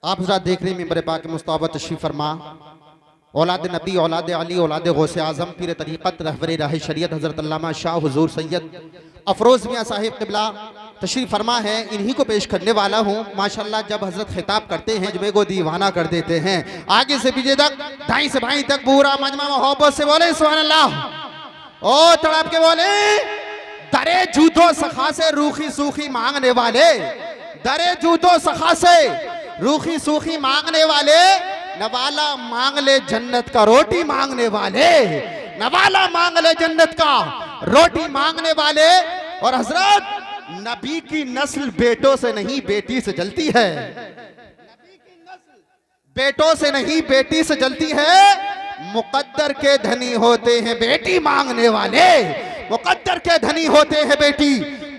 आप हज़रात देख रहे हैं मिंबर पाक मुस्तफ़ा तशरीफ़ फरमा, औलाद नबी, औलाद अली, औलाद गौसे आज़म, पीर तरीक़त, रहबर राह शरीयत हज़रत अल्लामा शाह हुज़ूर सैयद अफरोज़ मियाँ साहिब क़िबला तशरीफ़ फरमा है। इन्हीं को पेश करने वाला हूँ। माशाल्लाह जब हज़रत खिताब करते हैं जमे को दीवाना कर देते हैं। आगे से पीछे तक, दाएं से बाएं तक पूरा मजमा मोहब्बत से बोले सुभान अल्लाह। ओ तड़प के बोले, दरे जूदो सखा से रूखी सूखी मांगने वाले, दरे जूदो सखा से रूखी सूखी मांगने वाले, नवाला मांग ले जन्नत का रोटी मांगने वाले, नवाला मांग ले जन्नत का रोटी मांगने वाले। और हजरत नबी की नस्ल बेटों से नहीं बेटी से जलती है, नबी की नस्ल बेटों से नहीं बेटी से जलती है। मुकद्दर के धनी होते हैं बेटी मांगने वाले, मुकद्दर के धनी होते हैं बेटी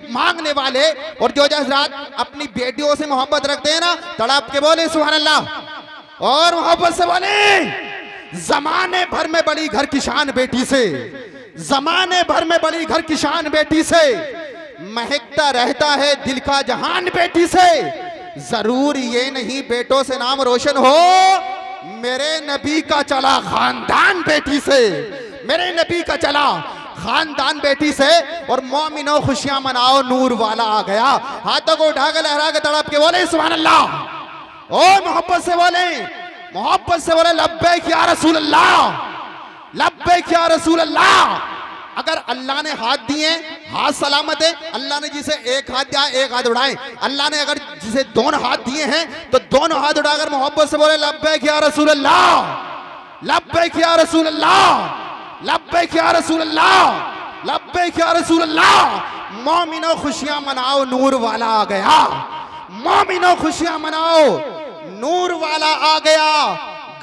मांगने वाले। और जो हजरत अपनी बेटियों से मोहब्बत रखते हैं ना, तड़प के बोले सुभान अल्लाह और मोहब्बत से बोले, जमाने भर में बड़ी घर की शान बेटी से, जमाने भर में बड़ी घर की शान बेटी से, महकता रहता है दिल का जहान बेटी से। जरूर ये नहीं बेटों से नाम रोशन हो, मेरे नबी का चला खानदान बेटी से, मेरे नबी का चला खानदान बेटी से। और मोमिनो खुशियां मनाओ नूर वाला आ गया। हाथों को उठा के लहरा के तड़प के बोले सुभान अल्लाह और मोहब्बत से बोले, मोहब्बत से बोले लब्बैक या रसूल अल्लाह, लब्बैक या रसूल अल्लाह। अगर अल्लाह ने हाथ दिए, हाथ सलामत है। अल्लाह ने जिसे एक हाथ दिया एक हाथ उठाए, अल्लाह ने अगर जिसे दोनों हाथ दिए हैं तो दोनों हाथ उठाकर मोहब्बत से बोले लब्बैक या रसूल अल्लाह, लब्बैक या रसूल अल्लाह, लब्बैक या रसूल अल्लाह, लब्बैक या रसूल अल्लाह। मोमिनो खुशियां मनाओ नूर वाला आ गया, मोमिनो खुशियां मनाओ नूर वाला आ गया।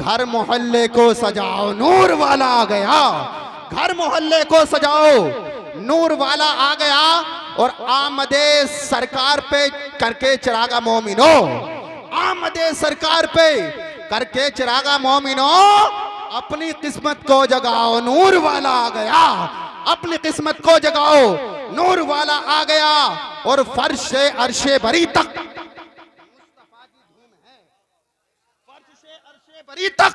घर मोहल्ले को सजाओ नूर वाला आ गया, घर मोहल्ले को सजाओ नूर वाला आ गया। और आमदे सरकार पे करके चिरागा मोमिनो, आमदे सरकार पे करके चिरागा मोमिनो, अपनी किस्मत को जगाओ नूर वाला आ गया, अपनी किस्मत को जगाओ नूर वाला आ गया। और फर्श अर्शे बरी तक, बरी तक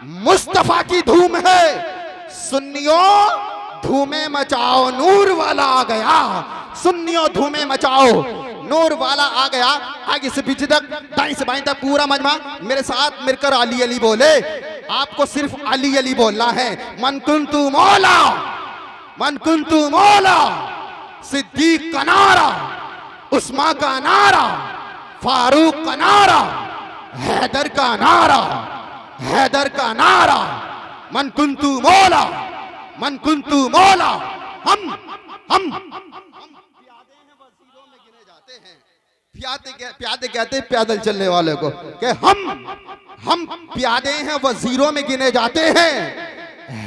मुस्तफा की धूम है। सुन्नियों धूमें मचाओ नूर वाला आ गया, सुन्नियों धूमें मचाओ नूर वाला आ गया। आगे से पीछे तक, दाएं से बाएं तक पूरा मजमा मेरे साथ मिलकर अली अली बोले। आपको सिर्फ अली अली बोलना है। मन कुंतु मौला, मन कुंतु मौला, सिद्दीक का नारा, उस्मा का नारा, फारूक का नारा, हैदर का नारा, हैदर का नारा। मन कुंतु मौला, मन कुंतु मौला। हम प्यादे हैं वजीरों में गिने जाते हैं, प्यादे कहते हैं पैदल चलने वाले को, कि हम प्यादे हैं वजीरों में गिने जाते हैं,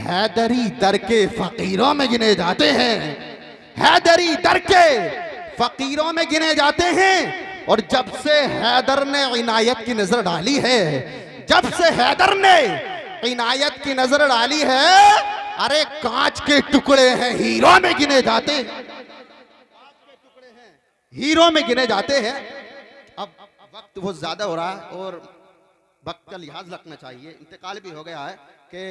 हैदरी दर के फकीरों में गिने जाते हैं, हैदरी दर के फकीरों में गिने जाते हैं। और जब से हैदर ने इनायत की नजर डाली है, जब से हैदर ने इनायत की नजर डाली है, अरे कांच के टुकड़े हैं हीरो में गिने जाते हैं, हीरो में गिने जाते हैं। अब वक्त बहुत ज्यादा हो रहा है और वक्त का लिहाज रखना चाहिए। इंतकाल भी हो गया है कि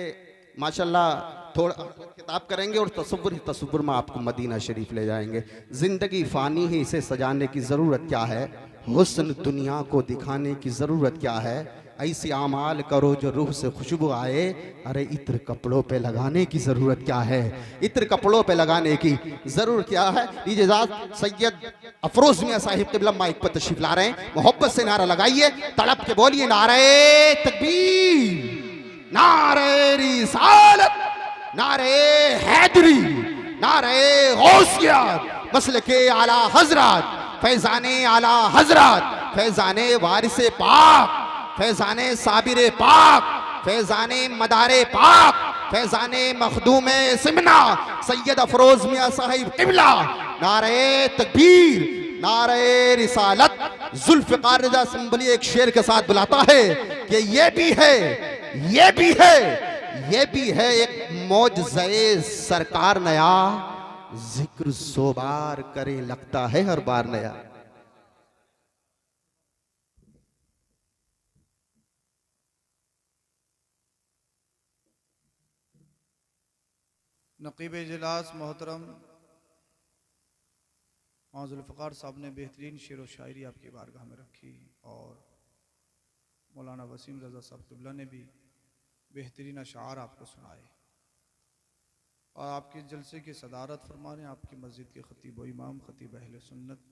माशाल्लाह थोड़ा किताब करेंगे और तसव्वुर में आपको मदीना शरीफ ले जाएंगे। जिंदगी फानी है, इसे सजाने की ज़रूरत क्या है, हुस्न दुनिया को दिखाने की ज़रूरत क्या है। ऐसी आमाल करो जो रूह से खुशबू आए, अरे इत्र कपड़ों पे लगाने की ज़रूरत क्या है, इत्र कपड़ों पे लगाने की ज़रूरत क्या है। इजाज़त सैयद अफरोज़ मियाँ साहिब क़िबला माइक पर तशरीफ ला रहे हैं। मोहब्बत से नारा लगाइए, तड़प के बोलिए नारे तकबीर, नारे रिसालत, नारे हैदरी, नारे गौसियत, मसलके आला हजरत, फैजाने आला हजरत, फैजाने वारिसे पाक, फैजाने साबिरे पाक, फैजाने मदारे पाक, फैजाने मखदूमे सिमना, सैयद अफरोज़ मियाँ साहिब क़िबला। नारे तकबीर, नारे रिसालत। जुल्फ़िकार रज़ा संभली एक शेर के साथ बुलाता है कि ये भी है, ये भी है, ये भी है एक मौजज़े सरकार नया, जिक्र सो बार करे लगता है हर बार नया। नकीब इजलास मोहतरम जुल्फ़िकार साहब ने बेहतरीन शेर व शायरी आपकी बारगाह में रखी और मौलाना वसीम रज़ा साहब क़िबला ने भी बेहतरीन अशार आपको सुनाए और आपके जलसे की सदारत फरमा रहे हैं आपकी मस्जिद के ख़तीब व इमाम ख़तीब अहले सुन्नत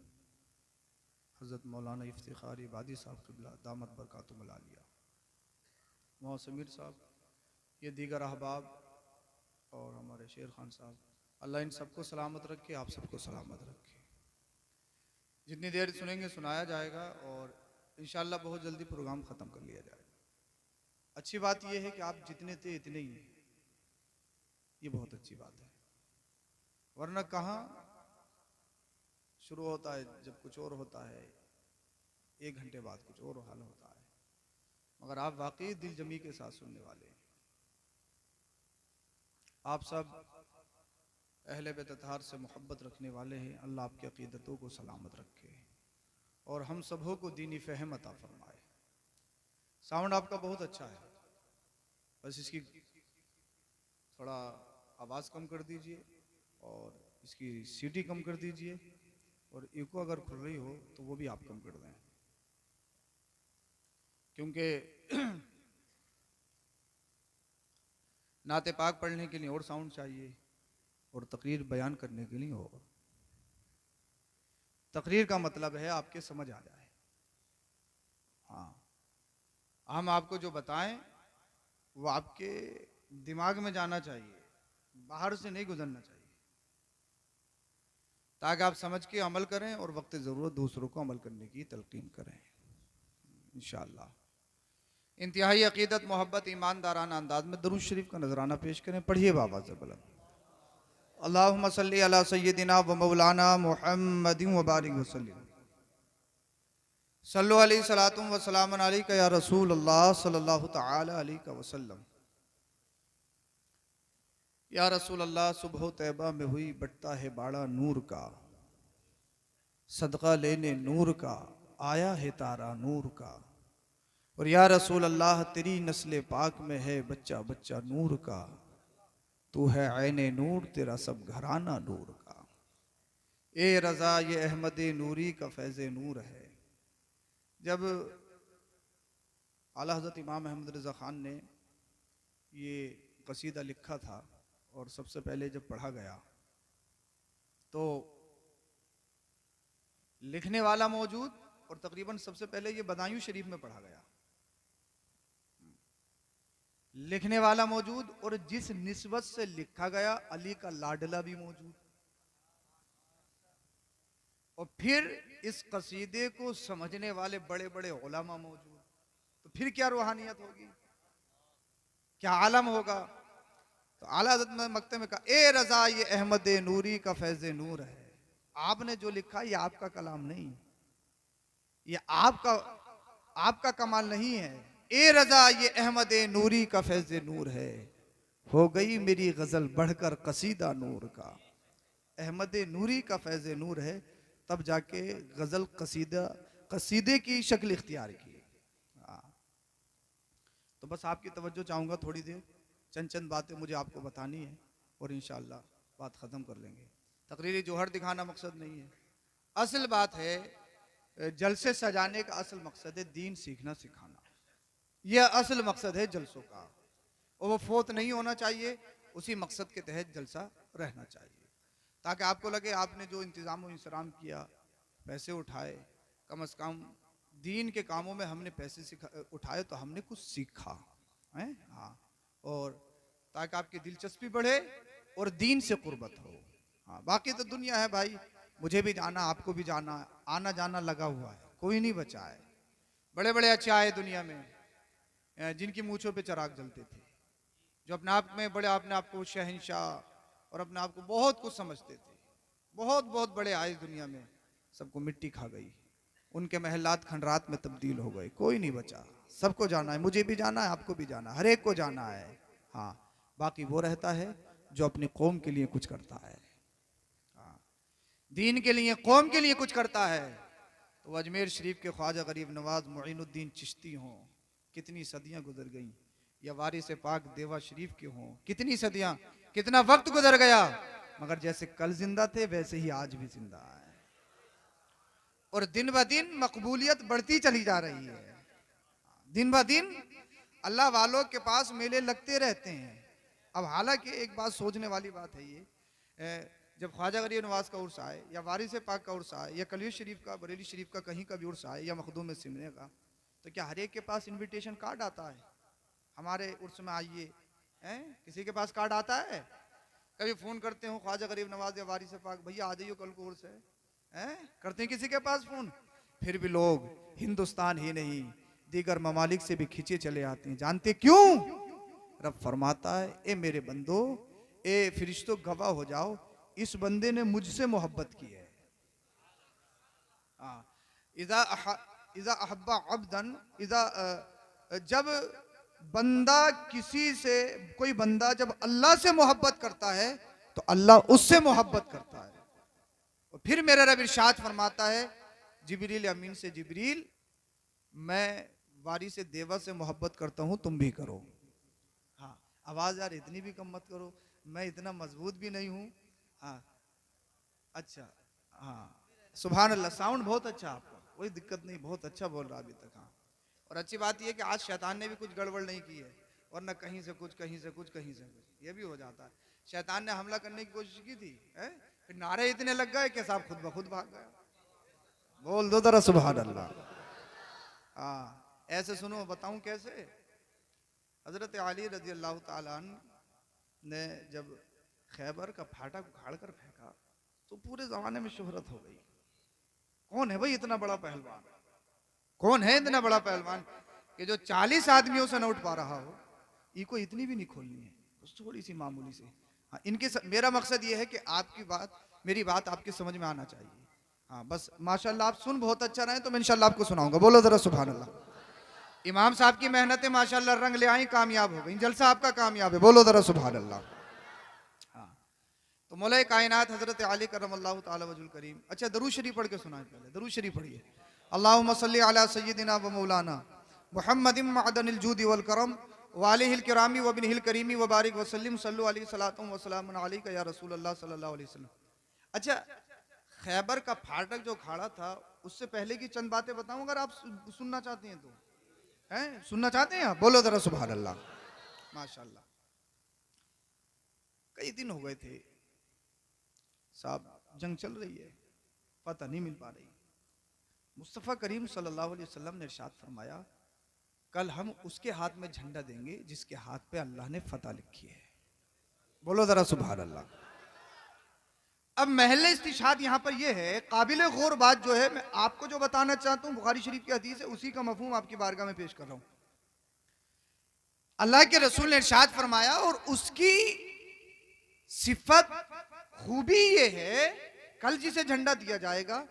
हज़रत मौलाना इफ्तिखार इबादी साहब क़िबला दामत बरकातुहुल आलिया, मोहम्मद समीर साहब, ये दीगर अहबाब और हमारे शेर खान साहब, अल्लाह इन सबको सलामत रखे, आप सबको सलामत रखे। जितनी देर सुनेंगे सुनाया जाएगा और इंशाअल्लाह बहुत जल्दी प्रोग्राम ख़त्म कर लिया जाएगा। अच्छी बात यह है कि आप जितने थे इतने ही हैं, ये बहुत अच्छी बात है, वरना कहाँ शुरू होता है जब कुछ और होता है, 1 घंटे बाद कुछ और हाल होता है, मगर आप वाकई दिल जमी के साथ सुनने वाले हैं। आप सब अहले बेतहार से मोहब्बत रखने वाले हैं। अल्लाह आपकी अकीदतों को सलामत रखे और हम सबों को दीनी फ़हम अता फरमाए। साउंड आपका बहुत अच्छा है, बस इसकी थोड़ा आवाज़ कम कर दीजिए और इसकी सीटी कम कर दीजिए और इको अगर खुल रही हो तो वो भी आप कम कर दें, क्योंकि नाते पाक पढ़ने के लिए और साउंड चाहिए और तकरीर बयान करने के लिए और। तकरीर का मतलब है आपके समझ आ जाए। हाँ, हम आपको जो बताएं वो आपके दिमाग में जाना चाहिए, बाहर से नहीं गुजरना चाहिए, ताकि आप समझ के अमल करें और वक्त ज़रूरत दूसरों को अमल करने की तलकीन करें इंशाअल्लाह। इंतहाई अकीदत मोहब्बत ईमानदाराना अंदाज में दरूद शरीफ का नजराना पेश करें। पढ़िए बाबा से बुलंद, अल्लाहुम्मा सल्ली अला सय्यदिना व मौलाना मुहम्मदिन व बारिक वसल्लम, सल्लु अलैहि सलातुम व सलामुन अलैका या रसूल अल्लाह सल्लल्लाहु तआला अलैहि वसल्लम। या रसूल अल्लाह, सुबह तैबा में हुई बटता है बाड़ा नूर का, सदका लेने नूर का आया है तारा नूर का। और या रसूल अल्लाह, तेरी नस्ल पाक में है बच्चा बच्चा नूर का, तू है ऐने नूर तेरा सब घराना नूर का। ए रज़ा ये अहमद नूरी का फैज़ नूर है। जब आला हज़रत इमाम अहमद रज़ा ख़ान ने ये कसीदा लिखा था और सबसे पहले जब पढ़ा गया तो लिखने वाला मौजूद और तकरीबन सबसे पहले ये बदायूं शरीफ में पढ़ा गया, लिखने वाला मौजूद और जिस निस्बत से लिखा गया अली का लाडला भी मौजूद, और फिर इस कसीदे को समझने वाले बड़े बड़े उलमा मौजूद, तो फिर क्या रूहानियत होगी, क्या आलम होगा। तो आला हज़रत मकते में कहा, ए रज़ा ये अहमद नूरी का फैज़ नूर है। आपने जो लिखा ये आपका कलाम नहीं, ये आपका कमाल नहीं है। ए रज़ा ये अहमद नूरी का फैज़ नूर है, हो गई मेरी गज़ल बढ़कर कसीदा नूर का। अहमद नूरी का फैज़ नूर है, तब जाके गज़ल कसीदे की शक्ल इख्तियार की। तो बस आपकी तवज्जो चाहूँगा, थोड़ी देर चंद बातें मुझे आपको बतानी है और इंशाअल्लाह बात ख़त्म कर लेंगे। तकरीरी जोहर दिखाना मकसद नहीं है, असल बात है जलसे सजाने का असल मकसद है दीन सीखना सिखाना, यह असल मकसद है जलसों का, और वो फोत नहीं होना चाहिए, उसी मकसद के तहत जलसा रहना चाहिए, ताकि आपको लगे आपने जो इंतज़ाम व इंतज़ाम किया, पैसे उठाए, कम से कम दीन के कामों में हमने पैसे उठाए तो हमने कुछ सीखा है। हाँ, और ताकि आपकी दिलचस्पी बढ़े और दीन से कुर्बत हो। हाँ, बाकी तो दुनिया है भाई, मुझे भी जाना आपको भी जाना, आना जाना लगा हुआ है, कोई नहीं बचा है। बड़े बड़े अच्छे आए दुनिया में जिनकी मूँछों पे चिराग जलते थे, जो अपने आप में बड़े अपने आप को शहंशाह और अपने आप को बहुत कुछ समझते थे, बहुत बहुत बड़े आए दुनिया में, सबको मिट्टी खा गई, उनके महलात खंडरात में तब्दील हो गए, कोई नहीं बचा। सबको जाना है, मुझे भी जाना है, आपको भी जाना है, हर एक को जाना है। हाँ, बाकी वो रहता है जो अपनी कौम के लिए कुछ करता है, हाँ, दीन के लिए कौम के लिए कुछ करता है। तो अजमेर शरीफ के ख्वाजा गरीब नवाज मुईनुद्दीन चिश्ती हों, कितनी सदियां गुजर गईं, या वारिस पाक देवा शरीफ के हों, कितनी सदियां, कितना वक्त गुजर गया, मगर जैसे कल जिंदा थे वैसे ही आज भी जिंदा है। और दिन ब दिन मकबूलियत बढ़ती चली जा रही है। दिन ब दिन अल्लाह वालों के पास मेले लगते रहते हैं। अब हालांकि एक बात सोचने वाली बात है ये, जब ख्वाजा गरीब नवाज का उर्स आए या वारिस पाक का उर्स आए या कलियुग शरीफ का, बरेली शरीफ का कहीं का भी उर्स आए या मखदूम सिमने का, तो क्या हर एक के पास इनविटेशन कार्ड आता है? हमारे उर्स में आइए, हैं? किसी के पास कार्ड आता है? कभी फोन करते हो ख्वाजा गरीब नवाज या वारिस पाक, भैया आ जाइए कल को उर्स है, हैं? करते हैं किसी के पास फोन? फिर भी लोग हिंदुस्तान ही नहीं दीगर ममालिक से भी खींचे चले आते हैं। जानते क्यों? रब फरमाता है, ए मेरे बंदो, ए फरिश्तों गवाह हो जाओ, इस बंदे ने मुझसे मोहब्बत की है। इज़ा अहब्बा अब्दन, जब बंदा किसी से, कोई बंदा जब अल्लाह से मोहब्बत करता है तो अल्लाह उससे मोहब्बत करता है। और फिर मेरा रब इरशाद फरमाता है जिब्रील अमीन से, जिब्रील मैं वारी से देवा से मोहब्बत करता हूं, तुम भी करो। हाँ, आवाज यार इतनी भी कम मत करो, मैं इतना मजबूत भी नहीं हूं। हाँ अच्छा, हाँ सुभान अल्लाह, साउंड बहुत अच्छा आपका, कोई दिक्कत नहीं, बहुत अच्छा बोल रहा अभी तक। हाँ, और अच्छी बात यह कि आज शैतान ने भी कुछ गड़बड़ नहीं की है, वरना कहीं से कुछ कहीं से कुछ कहीं से कुछ, ये भी हो जाता है। शैतान ने हमला करने की कोशिश की थी, फिर नारे इतने लग गए कि साहब खुद ब खुद भाग गया। बोल दो जरा सुभान अल्लाह। हाँ, ऐसे सुनो, बताऊं कैसे। हजरत अली रजी अल्लाह ताला ने जब खैबर का फाटक उखाड़ कर फेंका तो पूरे जमाने में शोहरत हो गई। कौन है भाई इतना बड़ा पहलवान, कौन है इतना बड़ा पहलवान कि जो 40 आदमियों से न उठ पा रहा हो, इनको इतनी भी नहीं खोलनी है, बस थोड़ी सी मामूली सी। हाँ, मेरा मकसद ये है कि आपकी बात, मेरी बात आपकी समझ में आना चाहिए। हाँ बस माशाल्लाह, आप सुन बहुत अच्छा रहे तो मैं इंशाल्लाह आपको सुनाऊंगा। बोलो जरा सुभान अल्लाह। इमाम साहब की मेहनतें माशाल्लाह रंग ले आई, कामयाब हो गई, जलसा आपका कामयाब है। बोलो जरा सुभान अल्लाह। हाँ, तो मौला कायनात हजरत अली करमल्लाहु ताला वजुल करीम। अच्छा, दरूद शरीफ पढ़ के सुनाए, पहले दरूद शरीफ पढ़िए। अल्लाहुम्मा सल्ली अला सय्यिदिना व मौलाना मुहम्मदिन मअदनिल जूदि वल करम व आलिहिल किरामी व बिनिहिल करीमी व बारिक व सल्लिम सल्लु अलैहि सलातुम व सलामुन अलैका या रसूलल्लाह सल्लल्लाहु अलैहि वसल्लम। अच्छा, खैबर का फाटक जो खाड़ा था उससे पहले की चंद बातें बताऊं, अगर आप सुनना चाहते हैं तो। हैं, सुनना चाहते हैं आप? बोलो जरा सुभान अल्लाह। माशाल्लाह, कई दिन हो गए थे साहब, जंग चल रही है, पता नहीं मिल पा रही। मुस्तफ़ा करीम सल्लल्लाहु अलैहि वसल्लम ने इरशाद फरमाया, कल हम उसके हाथ में झंडा देंगे जिसके हाथ पे अल्लाह ने फतह लिखी है। बोलो जरा सुभान अल्लाह। अब महल इस्तिशाद यहाँ पर यह है, काबिल गौर बात जो है, मैं आपको जो बताना चाहता हूँ बुखारी शरीफ की हदीस है, उसी का मफहूम आपकी बारगाह में पेश कर रहा हूँ। अल्लाह के रसूल ने इरशाद फरमाया, और उसकी सिफत खूबी ये है, कल जिसे झंडा दिया जाएगा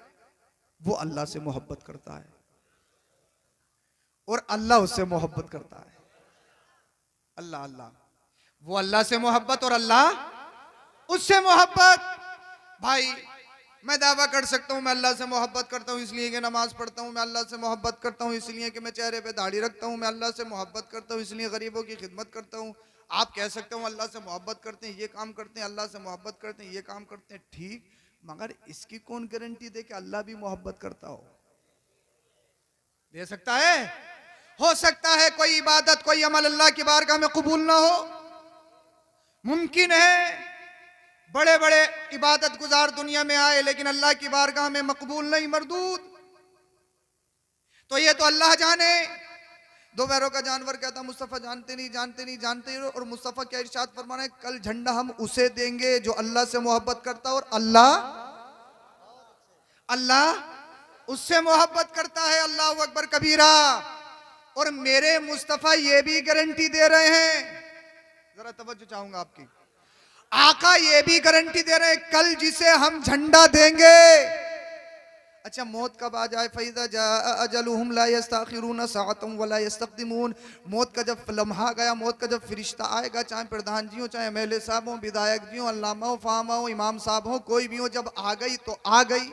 वो अल्लाह से मोहब्बत करता है और अल्लाह उससे मोहब्बत करता है। अल्लाह अल्लाह, वो अल्लाह से मोहब्बत और अल्लाह उससे मोहब्बत। भाई मैं दावा कर सकता हूं मैं अल्लाह से मोहब्बत करता हूं इसलिए कि नमाज पढ़ता हूं, मैं अल्लाह से मोहब्बत करता हूं इसलिए कि मैं चेहरे पे दाढ़ी रखता हूं, मैं अल्लाह से मोहब्बत करता हूं इसलिए गरीबों की खिदमत करता हूं। आप कह सकते हो अल्लाह से मोहब्बत करते हैं, ये काम करते हैं, अल्लाह से मोहब्बत करते हैं, ये काम करते हैं, ठीक, मगर इसकी कौन गारंटी दे कि अल्लाह भी मोहब्बत करता हो? दे सकता है? हो सकता है कोई इबादत, कोई अमल अल्लाह की बारगाह में कबूल ना हो, मुमकिन है बड़े बड़े इबादत गुजार दुनिया में आए लेकिन अल्लाह की बारगाह में मकबूल नहीं, मरदूद। तो ये तो अल्लाह जाने। दो पैरों का जानवर कहता मुस्तफ़ा जानते नहीं जानते नहीं जानते नहीं, और मुस्तफ़ा क्या इरशाद फरमाना है, कल झंडा हम उसे देंगे जो अल्लाह से मोहब्बत करता है और अल्लाह उससे मोहब्बत करता है। अल्लाह अकबर कबीरा। और मेरे मुस्तफ़ा ये भी गारंटी दे रहे हैं, जरा तवज्जो चाहूंगा आपकी, आका ये भी गारंटी दे रहे हैं, कल जिसे हम झंडा देंगे, अच्छा मौत कब आ जाए, फैज़ा जाअ अजलुहुम ला यस्तखिरून साअतन वला यस्तक़दिमून, मौत का जब लम्हा गया, मौत का जब फरिश्ता आएगा, चाहे प्रधान जी हो, चाहे एमएलए साहब हो, विधायक जी हो, अल्लामा हो, फामा हो, इमाम साहब हो, कोई भी हो, जब आ गई तो आ गई।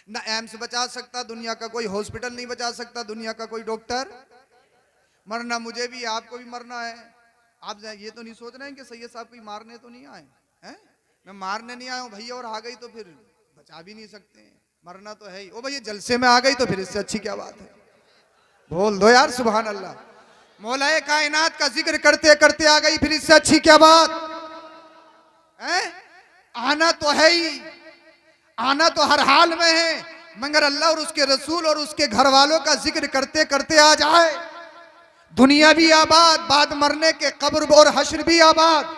ना एम्स बचा सकता, दुनिया का कोई हॉस्पिटल नहीं बचा सकता, दुनिया का कोई डॉक्टर। मरना मुझे भी आपको भी मरना है, आप ये तो नहीं सोच रहे हैं कि सैयद साहब कोई मारने तो नहीं आए हैं? मैं मारने नहीं आया हूँ भैया, और आ गई तो फिर बचा भी नहीं सकते, मरना तो है ही। ओ भैया जलसे में आ गई तो फिर इससे अच्छी क्या बात है? बोल दो यार सुभान अल्लाह। मौलाए कायनात का जिक्र करते करते आ गई, फिर इससे अच्छी क्या बात है? आना तो है ही, आना तो हर हाल में है, मगर अल्लाह और उसके रसूल और उसके घर वालों का जिक्र करते करते आ जाए, दुनिया भी आबाद, बाद मरने के कब्र और हश्र भी आबाद।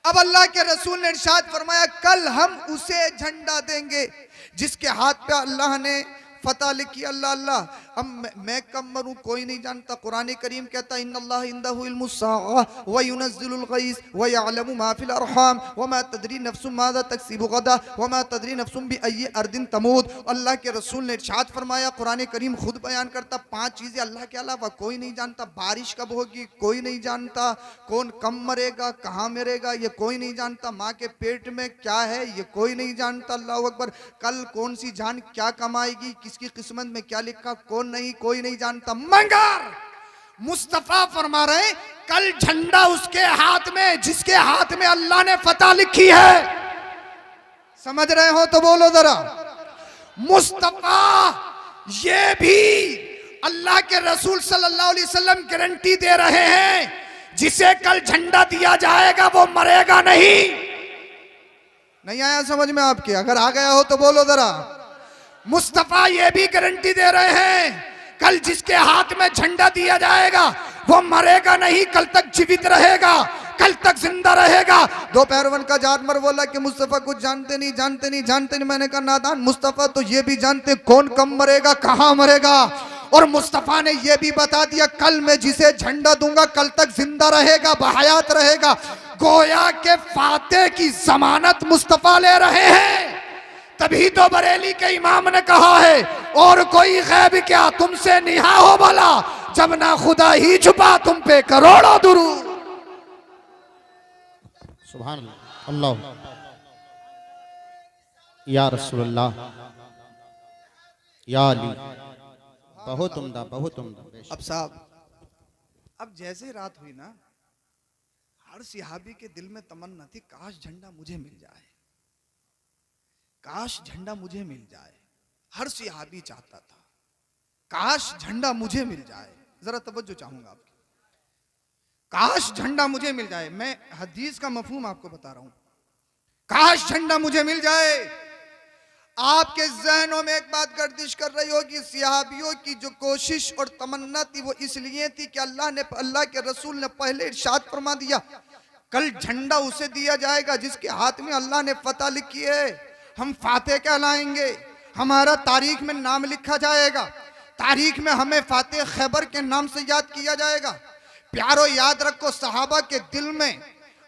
अब अल्लाह के रसूल ने इरशाद फरमाया, कल हम उसे झंडा देंगे जिसके हाथ पे अल्लाह ने फतह लिखी। अल्लाह अल्लाह, अब मैं कब मरूं कोई नहीं जानता। कुरान करीम कहता है, इन्नल्लाह इंदहु इल्मुस्साअह व युनज़्ज़िलुल गईस व यअलमु मा फिल अरहाम व मा तदरी नफ्सुम माज़ा तक्सिबु गदा व मा तदरी नफ्सुम बिअय्यि अर्दिन तमूत। अल्लाह के रसूल ने इरशाद फरमाया, कुरान करीम खुद बयान करता, 5 चीजें अल्लाह के अलावा कोई नहीं जानता। बारिश कब होगी कोई नहीं जानता, कौन कम मरेगा कहाँ मरेगा ये कोई नहीं जानता, माँ के पेट में क्या है ये कोई नहीं जानता। अल्लाह अकबर। कल कौन सी जान क्या कमाएगी, किसकी किस्मत में क्या लिखा कौन नहीं, कोई नहीं जानता। मगर मुस्तफा फरमा रहे, कल झंडा उसके हाथ में जिसके हाथ में अल्लाह ने फतह लिखी है। समझ रहे हो तो बोलो जरा। मुस्तफा ये भी अल्लाह के रसूल सल्लल्लाहु अलैहि वसल्लम गारंटी दे रहे हैं, जिसे कल झंडा दिया जाएगा वो मरेगा नहीं। नहीं आया समझ में आपके? अगर आ गया हो तो बोलो जरा। मुस्तफा ये भी गारंटी दे रहे हैं, कल जिसके हाथ में झंडा दिया जाएगा वो मरेगा नहीं, कल तक जीवित रहेगा, कल तक जिंदा रहेगा। दोपहर का जानवर बोला कि मुस्तफा कुछ जानते नहीं जानते नहीं जानते नहीं। मैंने कहा नादान, मुस्तफा तो ये भी जानते कौन कम मरेगा कहां मरेगा। और मुस्तफा ने यह भी बता दिया, कल मैं जिसे झंडा दूंगा कल तक जिंदा रहेगा, बहयात रहेगा। गोया के फाते की जमानत मुस्तफा ले रहे हैं। तभी तो बरेली के इमाम ने कहा है, और कोई गैब क्या तुमसे निहा हो भला, जब ना खुदा ही छुपा तुम पे करोड़ों दुरूद। सुभान अल्लाह, या रसूलुल्लाह, या अली। बहुत उम्दा, बहुत उम्दा। अब साहब, अब जैसे रात हुई ना, हर सिहाबी के दिल में तमन्ना थी, काश झंडा मुझे मिल जाए, काश झंडा मुझे मिल जाए। हर सिहाबी चाहता था, काश झंडा मुझे मिल जाए। जरा तवज्जो चाहूंगा आपकी, काश झंडा मुझे मिल जाए। मैं हदीस का मफहूम आपको बता रहा हूं, काश झंडा मुझे मिल जाए। आपके जहनों में एक बात गर्दिश कर रही होगी, सिहाबियों की जो कोशिश और तमन्ना थी वो इसलिए थी कि अल्लाह के रसूल ने पहले इरशाद फरमा दिया, कल झंडा उसे दिया जाएगा जिसके हाथ में अल्लाह ने फतह लिखी है। हम फाते कहलाएंगे, हमारा तारीख में नाम लिखा जाएगा, तारीख में हमें फाते खैबर के नाम से याद किया जाएगा। प्यारो याद रखो, सहाबा के दिल में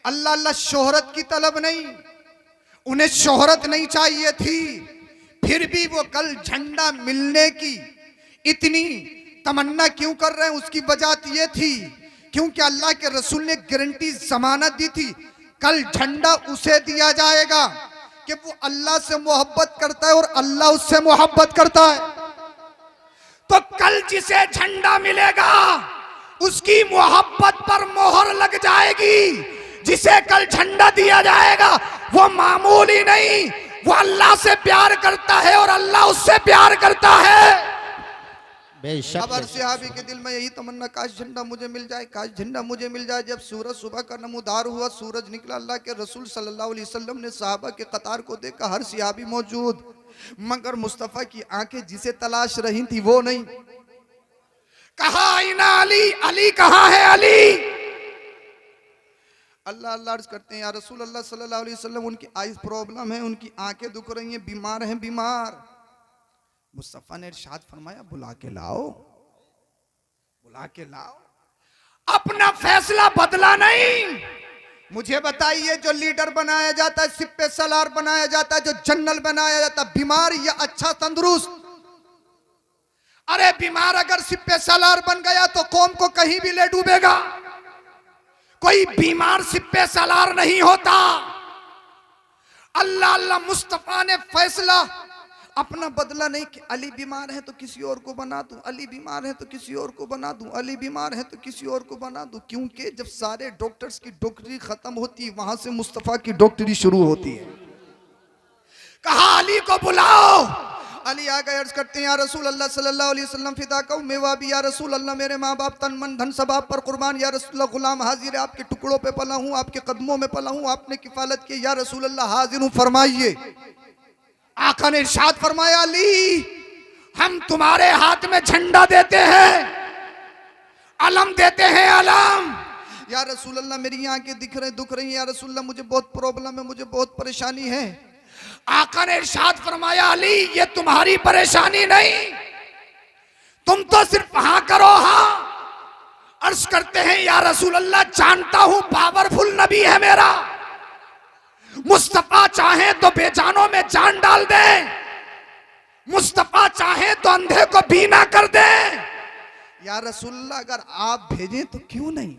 अल्लाह अल्लाह शोहरत की तलब नहीं, उन्हें शोहरत नहीं चाहिए थी, फिर भी वो कल झंडा मिलने की इतनी तमन्ना क्यों कर रहे हैं? उसकी वजह ये थी क्योंकि अल्लाह के रसूल ने गारंटी जमानत दी थी, कल झंडा उसे दिया जाएगा कि वो अल्लाह से मोहब्बत करता है और अल्लाह उससे मोहब्बत करता है। तो कल जिसे झंडा मिलेगा उसकी मोहब्बत पर मोहर लग जाएगी। जिसे कल झंडा दिया जाएगा वो मामूली नहीं, वो अल्लाह से प्यार करता है और अल्लाह उससे प्यार करता है। बेशक। अब हर सहाबी के दिल में यही तमन्ना, काश झंडा मुझे मिल जाए, काश झंडा मुझे मिल जाए। जब सूरज सुबह का नमूदार हुआ, सूरज निकला, अल्लाह के रसूल सल्लल्लाहु अलैहि वसल्लम ने सहाबा के कतार को देखा, हर सहाबी मौजूद, मगर मुस्तफा की आंखें जिसे तलाश रही थी वो नहीं। कहा आईना अली, अली कहाँ है अली? अल्लाह अल्लाह अर्ज करते हैं, या रसूल अल्लाह सल्लल्लाहु अलैहि वसल्लम, उनकी आइज प्रॉब्लम है, उनकी आंखें दुख रही हैं, बीमार हैं, बीमार। मुस्तफा ने इरशाद फरमाया, बुला के लाओ, बुला के लाओ। अपना फैसला बदला नहीं। मुझे बताइए, जो लीडर बनाया जाता है, सिपे सलार बनाया जाता है, जो जनरल बनाया जाता है, बीमार या अच्छा तंदुरुस्त? अरे बीमार अगर सिपे सलार बन गया तो कौम को कहीं भी ले डूबेगा। कोई बीमार सिपे सलार नहीं होता। अल्लाह अल्लाह मुस्तफा ने फैसला अपना बदला नहीं कि अली बीमार है तो किसी और को बना दूं, अली बीमार है तो किसी और को बना दूं, अली बीमार है तो किसी और को बना दूं। क्योंकि जब सारे डॉक्टर्स की डॉक्टरी खत्म होती है, वहां से मुस्तफा की डॉक्टरी शुरू होती है। कहा अली को बुलाओ। अली आ गए, अर्ज करते हैं या रसूल अल्लाह सल्लल्लाहु अलैहि वसल्लम फिदा कहूं मेवा भी या रसूल अल्लाह, मेरे माँ बाप तन मन धन सब आप पर कुर्बान। या रसूल अल्लाह गुलाम हाजिर है, आपके टुकड़ों पे पला हूँ, आपके कदमों में पला हूँ, आपने किफालत की। या रसूल अल्लाह हाजिर हूँ, फरमाइए। आका ने इरशाद फरमाया अली हम तुम्हारे हाथ में झंडा देते हैं, अलम देते हैं, अलम। या रसूल अल्लाह मेरी आंखें दिख रही दुख रही, या रसूल अल्लाह मुझे बहुत प्रॉब्लम है, मुझे बहुत परेशानी है। आका ने इरशाद फरमाया अली ये तुम्हारी परेशानी नहीं, तुम तो सिर्फ हाँ करो हाँ। अर्ज करते हैं या रसूल अल्लाह जानता हूं पावरफुल नबी है मेरा, मुस्तफा चाहे तो बेजानों में जान डाल दे, मुस्तफा चाहे तो अंधे को बीना कर दे। या रसूलल्लाह अगर आप भेजें तो क्यों नहीं,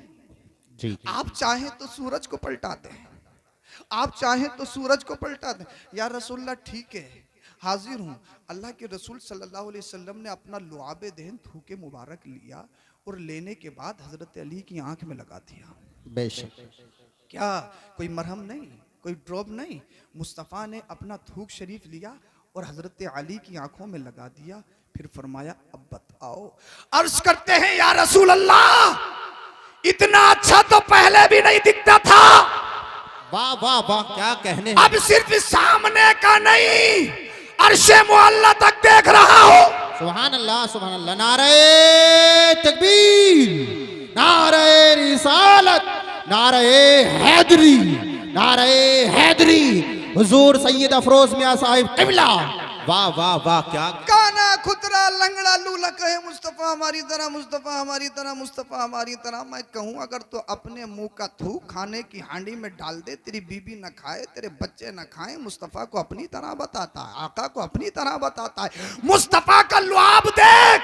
जी आप चाहे तो सूरज को पलटा दें, आप चाहे तो सूरज को पलटा दें। या रसूलल्लाह ठीक है हाजिर हूं। अल्लाह के रसूल सल्लल्लाहु अलैहि वसल्लम ने अपना लुआबे दहन थूके मुबारक लिया और लेने के बाद हजरत अली की आंख में लगा दिया। बेशक। क्या कोई मरहम नहीं, कोई ड्रॉप नहीं, मुस्तफ़ा ने अपना थूक शरीफ लिया और हजरत अली की आंखों में लगा दिया। फिर फरमाया अब बताओ। अर्ज करते हैं या रसूल अल्लाह इतना अच्छा तो पहले भी नहीं दिखता था, वाह वाह वाह क्या कहने हैं। अब सिर्फ सामने का नहीं अर्शे मुअल्ला तक देख रहा हूं। सुभान अल्लाह सुभान अल्लाह। नारे तकबीर, नारे रिसालत, नारे हैदरी, नारे हैदरी, हुजूर सैयद अफरोज मियां साहिब क़िबला। वाह वाह वाह क्या। काना खुतरा लंगड़ा लूला कहे मुस्तफा हमारी तरह, मुस्तफा हमारी तरह, मुस्तफा हमारी तरह। मैं कहूं अगर तो अपने मुंह का थूक खाने की हांडी में डाल दे, तेरी बीबी न खाए, तेरे बच्चे न खाए, मुस्तफा को अपनी तरह बताता है, आका को अपनी तरह बताता है। मुस्तफा का लुआब देख।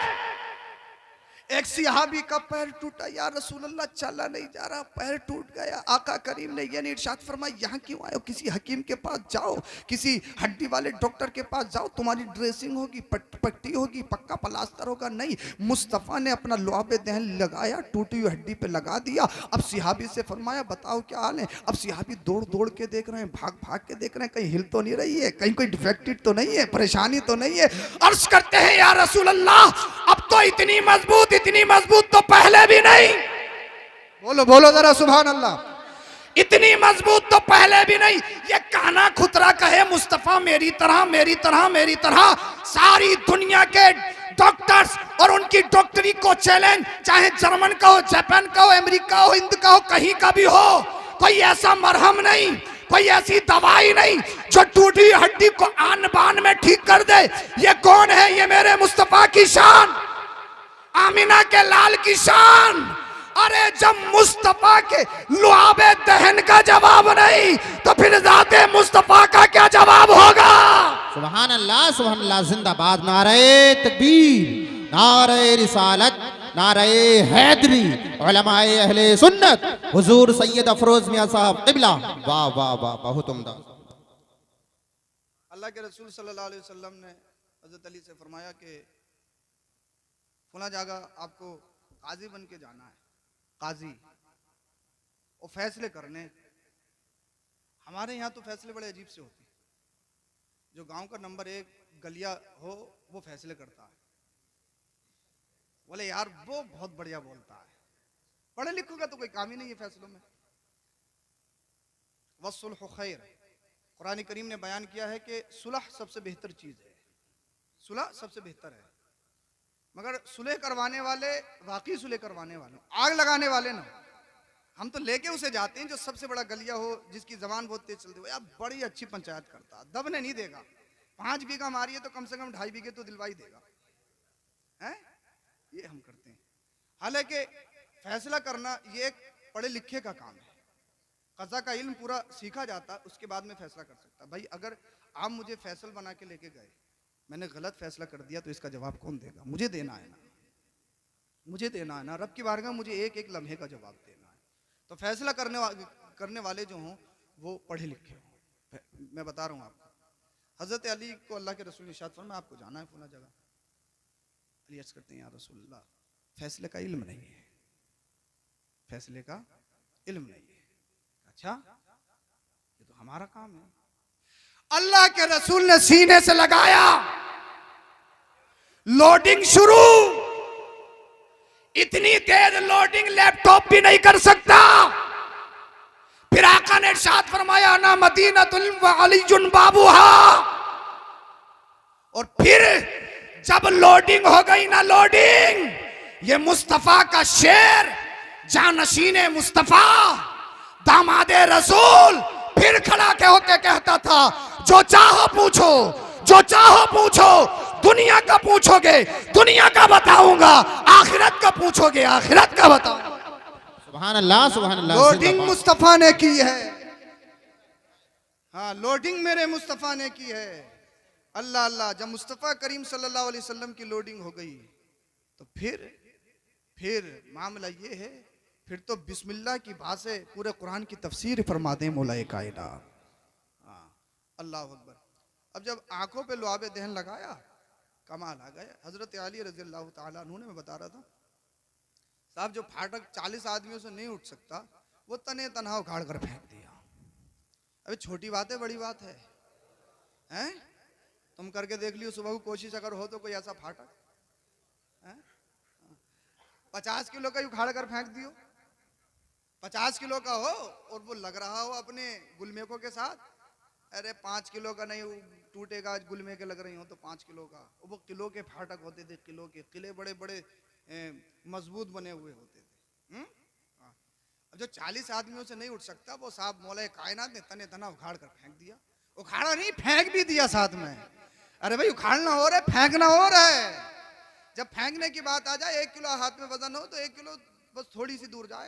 एक सिहाबी का पैर टूटा, या रसूल अल्लाह चला नहीं जा रहा, पैर टूट गया। आका करीम ने ये नहीं इरशाद फरमाया यहाँ क्यों आए हो, किसी हकीम के पास जाओ, किसी हड्डी वाले डॉक्टर के पास जाओ, तुम्हारी ड्रेसिंग होगी, पट्टी होगी, पक्का प्लास्टर होगा। नहीं, मुस्तफ़ा ने अपना लुआबे दहन लगाया, टूटी हुई हड्डी पे लगा दिया। अब सिहाबी से फरमाया बताओ क्या हाल है। अब सिहाबी दौड़ दौड़ के देख रहे हैं, भाग भाग के देख रहे हैं, कहीं हिल तो नहीं रही है, कहीं कोई डिफेक्टेड तो नहीं है, परेशानी तो नहीं है। अर्ज करते हैं या रसूल अल्लाह अब तो इतनी मजबूत तो पहले भी नहीं। बोलो बोलो जरा सुभान अल्लाह। इतनी मजबूत तो पहले भी नहीं। ये काना खुतरा कहे मुस्तफा मेरी तरह, मेरी तरह, मेरी तरह। सारी दुनिया के डॉक्टर्स और उनकी डॉक्टरी को चैलेंज, चाहे जर्मन का हो, जापान का हो, अमेरिका हो, हिंद का हो, कहीं का भी हो, कोई ऐसा मरहम नहीं, कोई ऐसी दवाई नहीं जो टूटी हड्डी को आन बान में ठीक कर दे। ये कौन है? ये मेरे मुस्तफा की शान, आमिना के लाल की शान। अरे जब मुस्तफा के लुआबे दहन का जवाब नहीं तो फिर जाते मुस्तफा का क्या जवाब होगा? सुभान अल्लाह जिंदाबाद। नारे तकबीर, नारे रिसालत, नारे हैदरी, उलमाए अहले सुन्नत, हुजूर सैयद अफरोज मियां साहब क़िबला। वाह वाह वाह बहुत उम्दा। अल्लाह के रसूल सल्लल्लाहु अलैहि वसल्लम ने हजरत अली से फरमाया कि फला जगह आपको काजी बन के जाना है, काजी और फैसले करने। हमारे यहाँ तो फैसले बड़े अजीब से होते हैं। जो गांव का नंबर 1 गलिया हो वो फैसले करता है। बोले यार वो बहुत बढ़िया बोलता है, पढ़े लिखोगे तो कोई काम ही नहीं है फैसलों में। वसुल्ह खैर, कुरान करीम ने बयान किया है कि सुलह सबसे बेहतर चीज है, सुलह सबसे बेहतर है। मगर सुलह करवाने वाले वाकई सुलह करवाने वाले, आग लगाने वाले ना। हम तो लेके उसे जाते हैं जो सबसे बड़ा गलिया हो, जिसकी जबान बहुत तेज चलती हो, यार बड़ी अच्छी पंचायत करता, दबने नहीं देगा। 5 बीघा मारिए तो कम से कम 2.5 बीघे तो दिलवाई देगा, है? ये हम करते हैं। हालांकि फैसला करना ये एक पढ़े लिखे का काम है। कज़ा का इल्म पूरा सीखा जाता, उसके बाद में फैसला कर सकता। भाई अगर आप मुझे फैसल बना के लेके गए, मैंने गलत फैसला कर दिया तो इसका जवाब कौन देगा? मुझे देना है ना, मुझे देना है ना। रब की बारगाह मुझे एक एक लम्हे का जवाब देना है। तो फैसला करने वाले जो हों वो पढ़े लिखे हों। मैं बता रहा हूँ आपको, हजरत अली को अल्लाह के रसूल ने इरशाद फरमाया आपको जाना है फला जगह। अली अर्ज करते हैं या रसूलल्लाह फैसले का इल्म नहीं है, फैसले का इल्म नहीं है। अच्छा ये तो हमारा काम है। अल्लाह के रसूल ने सीने से लगाया, लोडिंग शुरू। इतनी तेज लोडिंग लैपटॉप भी नहीं कर सकता। फिर आका ने इरशाद फरमाया ना मदीनतुल व अलीजुन बाबूहा। और फिर जब लोडिंग हो गई ना लोडिंग, ये मुस्तफा का शेर जानशीने मुस्तफा दामादे रसूल फिर खड़ा के होके कहता था जो चाहो पूछो, जो चाहो पूछो, दुनिया का पूछोगे दुनिया का बताऊंगा, आखिरत का पूछोगे आखिरत का बताऊंगा। सुभान अल्लाह, सुभान अल्लाह। लोडिंग मुस्तफा ने की है। हाँ, लोडिंग मेरे मुस्तफा ने की है। अल्लाह अल्लाह। जब मुस्तफा करीम सल्लल्लाहु अलैहि वसल्लम की लोडिंग हो गई तो फिर मामला ये है, फिर तो बिस्मिल्लाह की बात से पूरे कुरान की तफसीर फरमा दें मौलाए कायनात। हाँ, अल्लाह अकबर। अब जब आंखों पे लुआबे दहन लगाया, कमाल आ गया। हजरत अली रज़ी अल्लाह ताला अन्हु ने, मैं बता रहा था साहब, जो फाटक 40 आदमियों से नहीं उठ सकता वो तने तनहा उखाड़ कर फेंक दिया। अबे छोटी बात है बड़ी बात है, हैं? तुम करके देख लियो, सुबह को कोशिश अगर हो तो कोई ऐसा फाटक, हैं? 50 किलो का ही उखाड़ कर फेंक दियो, 50 किलो का हो और वो लग रहा हो अपने गुलमेकों के साथ। अरे 5 किलो का नहीं टूटेगा, आज गुलमे के लग रही हो तो 5 किलो का। वो किलो के फाटक होते थे, किलो के किले बड़े बड़े मजबूत बने हुए होते थे। अब जो 40 आदमियों से नहीं उठ सकता वो साहब मौलाए कायनात ने तने तना उखाड़ कर फेंक दिया। उखाड़ा नहीं, फेंक भी दिया साथ में। अरे भाई उखाड़ना हो रहा है, फेंकना हो रहा है। जब फेंकने की बात आ जाए, 1 किलो हाथ में वजन हो तो 1 किलो बस थोड़ी सी दूर जाए।